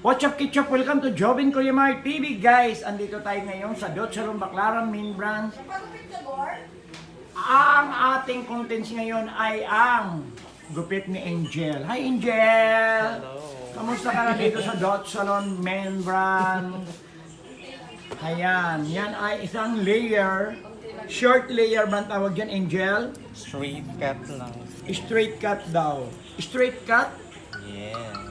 What's up, Kitchup? Welcome to Jovin Kuryamar TV, guys. Andito tayo ngayon sa Dot Salon Baclaran Main Branch. Ang ating contents ngayon ay ang gupit ni Angel. Hi, Angel! Hello. Kamusta ka na dito sa Dot Salon Main Branch? Ayan, yan ay isang layer. Short layer ba ang tawag dyan, Angel? Straight cut lang. Straight cut daw. Straight cut? Yeah.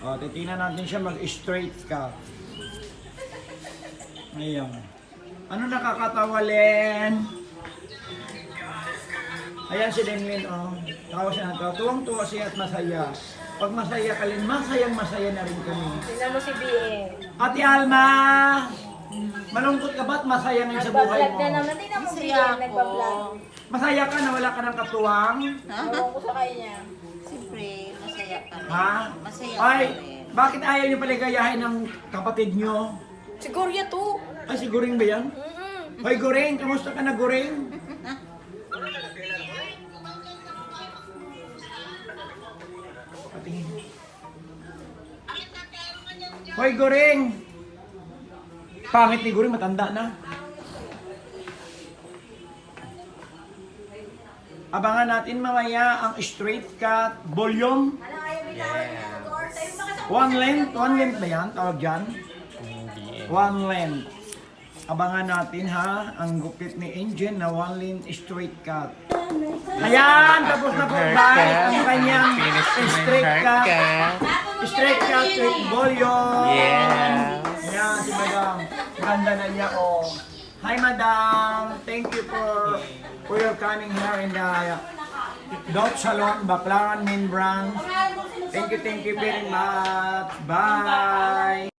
O, titingnan natin siya mag-straight cut. Ayan. Ano nakakatawa, Len? Ayan si Lenlen, oh. Tawa siya na to. Tuwang-tuwa siya at masaya. Pag masaya ka, Len, masayang-masaya na rin kami. Tingnan mo si BM. Ate Alma! Malungkot ka ba't masaya ngayon sa buhay Nagbablog mo? na naman. Tingnan mo Masaya BM, ako. nagbablog. Masaya ka na wala ka ng katuwang? Ewan ko sa kanya. Siyempre, masaya kami. Ha? Masaya Ay, kami. bakit ayaw niyo paligayahin ng kapatid niyo? Siguro yan to. Ay, si Goring ba yan? Hoy, Goring, kamusta ka na, Goring? Patingin. Hoy, Goring! Pangit ni Goring, matanda na. Abangan natin mamaya ang straight cut volume. Yeah. One length ba yan? Tawag dyan? Hindi. One length. Abangan natin ha, ang gupit ni Angel na one length straight cut. Ayan, tapos na po guys ang kanyang straight cut. Straight cut with volume. Yes. Ayan, si Madam. Ganda na niya, oh. Hi, Madam. Thank you for your coming here in the Dot Salon, Baclaran Main Branch. Thank you very much. Bye.